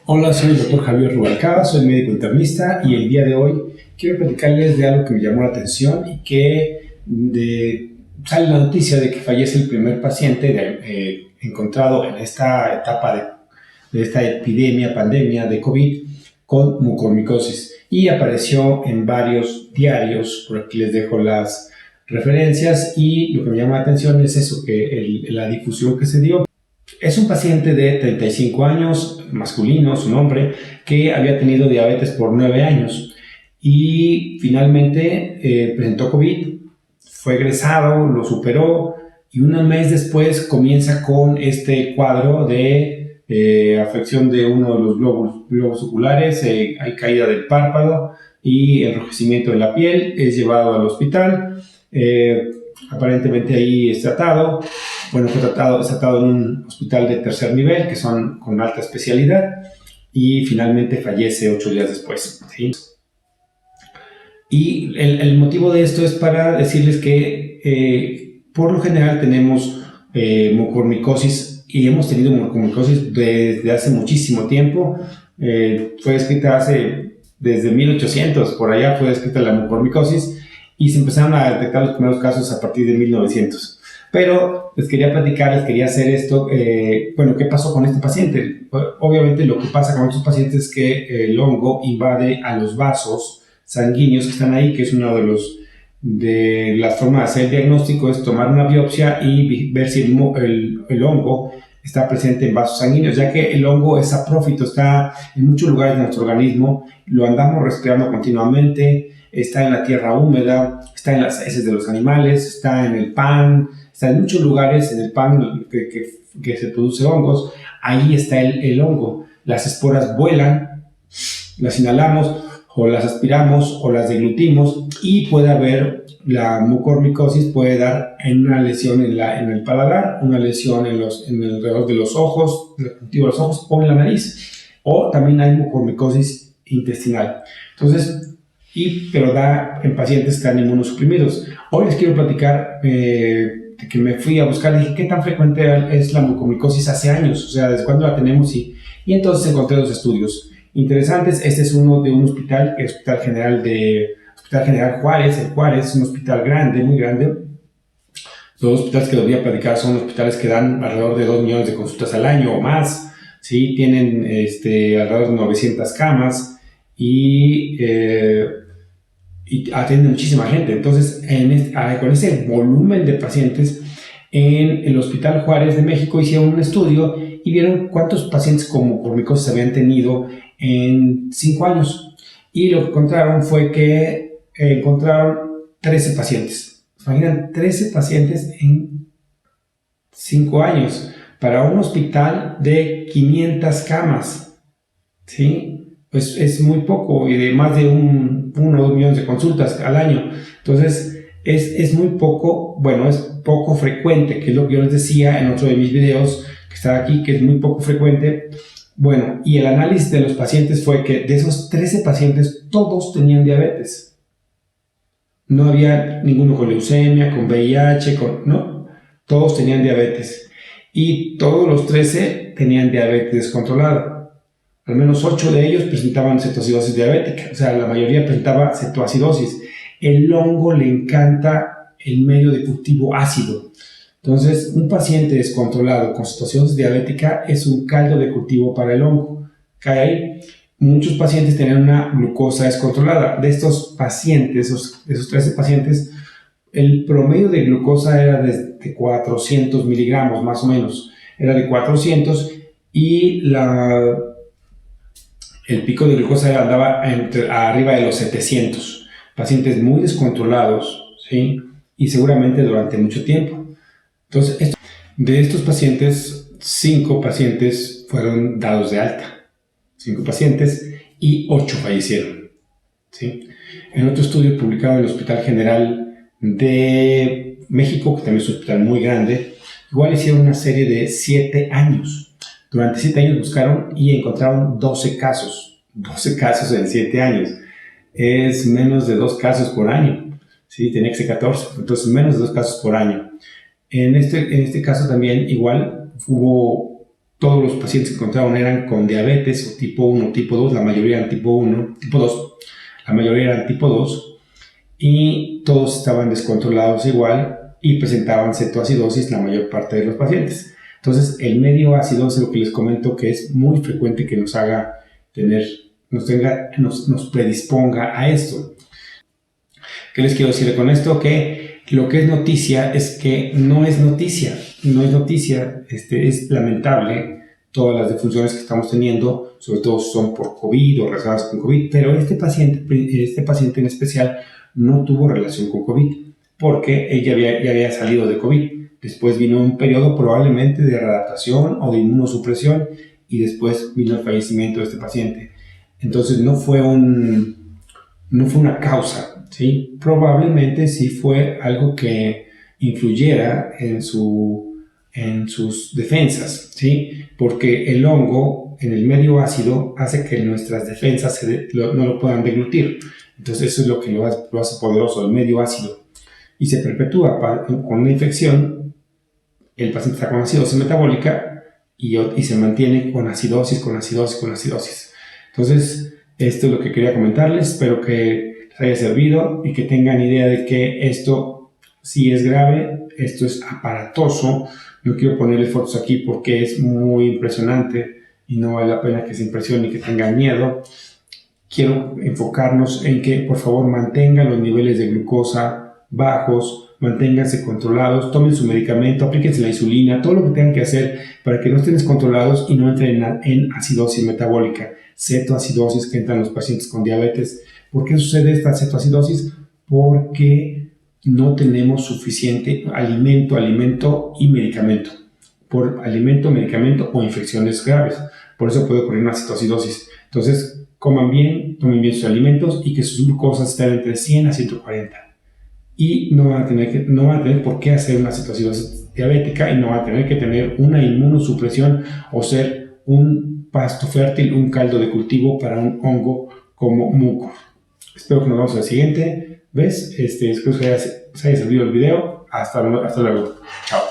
Hola, soy el doctor Javier Rubalcaba, soy médico internista y el día de hoy quiero platicarles de algo que me llamó la atención y sale la noticia de que fallece el primer paciente encontrado en esta etapa de esta epidemia, pandemia de COVID con mucormicosis y apareció en varios diarios. Por aquí les dejo las referencias y lo que me llama la atención es eso, que la difusión que se dio. Es un paciente de 35 años, masculino, es un hombre, que había tenido diabetes por 9 años y finalmente presentó COVID, fue egresado, lo superó y un mes después comienza con este cuadro de afección de uno de los globos oculares, hay caída del párpado y enrojecimiento de la piel, es llevado al hospital, aparentemente ahí es tratado. Bueno, es tratado en un hospital de tercer nivel, que son con alta especialidad, y finalmente fallece 8 días después, ¿sí? Y el motivo de esto es para decirles que por lo general tenemos mucormicosis, y hemos tenido mucormicosis desde hace muchísimo tiempo. Fue descrita desde 1800, por allá fue descrita la mucormicosis, y se empezaron a detectar los primeros casos a partir de 1900. Pero les quería platicar, les quería hacer esto. Bueno, ¿qué pasó con este paciente? Obviamente lo que pasa con estos pacientes es que el hongo invade a los vasos sanguíneos que están ahí, que es una de las formas de hacer el diagnóstico, es tomar una biopsia y ver si el hongo está presente en vasos sanguíneos, ya que el hongo es saprófito, está en muchos lugares de nuestro organismo, lo andamos respirando continuamente, está en la tierra húmeda, está en las heces de los animales, está en el pan, está en muchos lugares. En el pan que se produce hongos, ahí está el hongo. Las esporas vuelan, las inhalamos o las aspiramos o las deglutimos y puede haber la mucormicosis, puede dar en una lesión en el paladar, una lesión en alrededor de los ojos, del conjuntivo de los ojos o en la nariz. O también hay mucormicosis intestinal. Entonces, pero da en pacientes que están inmunosuprimidos. Hoy les quiero platicar que me fui a buscar, dije, ¿qué tan frecuente es la mucormicosis hace años? O sea, ¿desde cuándo la tenemos? Y entonces encontré dos estudios interesantes. Este es uno de un hospital, el Hospital General Juárez. El Juárez es un hospital grande, muy grande. Los hospitales que les voy a platicar son hospitales que dan alrededor de 2 millones de consultas al año o más, ¿sí? Tienen alrededor de 900 camas y atiende muchísima gente. Entonces, con ese volumen de pacientes, en el Hospital Juárez de México hicieron un estudio y vieron cuántos pacientes con mucormicosis habían tenido en 5 años. Y lo que encontraron fue que encontraron 13 pacientes. Imaginan, 13 pacientes en 5 años para un hospital de 500 camas, ¿sí? Pues es muy poco y de más de 1 o 2 millones de consultas al año. Entonces, es muy poco, bueno, es poco frecuente, que es lo que yo les decía en otro de mis videos que está aquí, que es muy poco frecuente. Bueno, y el análisis de los pacientes fue que de esos 13 pacientes, todos tenían diabetes. No había ninguno con leucemia, con VIH, no, todos tenían diabetes. Y todos los 13 tenían diabetes descontrolada. Al menos 8 de ellos presentaban cetoacidosis diabética, o sea, la mayoría presentaba cetoacidosis. El hongo le encanta el medio de cultivo ácido. Entonces, un paciente descontrolado con cetoacidosis diabética es un caldo de cultivo para el hongo. Cae ahí. Muchos pacientes tenían una glucosa descontrolada. De estos pacientes, de esos 13 pacientes, el promedio de glucosa era de 400 miligramos, más o menos. Era de 400 y el pico de glucosa andaba arriba de los 700. Pacientes muy descontrolados, ¿sí? Y seguramente durante mucho tiempo. Entonces, de estos pacientes, 5 pacientes fueron dados de alta. 5 pacientes y 8 fallecieron, ¿sí? En otro estudio publicado en el Hospital General de México, que también es un hospital muy grande, igual hicieron una serie de 7 años. Durante 7 años buscaron y encontraron 12 casos. 12 casos en 7 años. Es menos de 2 casos por año. ¿Sí? Tenía que ser 14. Entonces, menos de 2 casos por año. En este caso también igual hubo todos los pacientes que encontraron eran con diabetes o tipo 1, tipo 2, la mayoría eran tipo 1, tipo 2, la mayoría eran tipo 2, y todos estaban descontrolados igual y presentaban cetoacidosis la mayor parte de los pacientes. Entonces, el medio ácido es lo que les comento que es muy frecuente que nos haga tener, nos predisponga a esto. ¿Qué les quiero decir con esto? Que lo que es noticia es que no es noticia, es lamentable todas las defunciones que estamos teniendo, sobre todo son por COVID o relacionadas con COVID, pero este paciente en especial no tuvo relación con COVID, porque ella ya había salido de COVID. Después vino un periodo probablemente de readaptación o de inmunosupresión y después vino el fallecimiento de este paciente. Entonces no fue una causa, ¿sí? Probablemente sí fue algo que influyera en sus defensas, ¿sí? Porque el hongo en el medio ácido hace que nuestras defensas no lo puedan deglutir. Entonces eso es lo que lo hace poderoso, el medio ácido. Y se perpetúa con una infección, el paciente está con acidosis metabólica y se mantiene con acidosis. Entonces, esto es lo que quería comentarles. Espero que les haya servido y que tengan idea de que esto sí es grave, esto es aparatoso. No quiero ponerles fotos aquí porque es muy impresionante y no vale la pena que se impresionen y que tengan miedo. Quiero enfocarnos en que por favor mantengan los niveles de glucosa bajos, manténganse controlados, tomen su medicamento, aplíquense la insulina, todo lo que tengan que hacer para que no estén descontrolados y no entren en acidosis metabólica, cetoacidosis que entran los pacientes con diabetes. ¿Por qué sucede esta cetoacidosis? Porque no tenemos suficiente alimento y medicamento. Por alimento, medicamento o infecciones graves. Por eso puede ocurrir una cetoacidosis. Entonces, coman bien, tomen bien sus alimentos y que sus glucosas estén entre 100 a 140. Y no van a tener por qué hacer una cetoacidosis diabética y no van a tener que tener una inmunosupresión o ser un pasto fértil, un caldo de cultivo para un hongo como mucor. Espero que nos vemos en la siguiente vez. Espero que os haya servido el video. Hasta luego. Chao.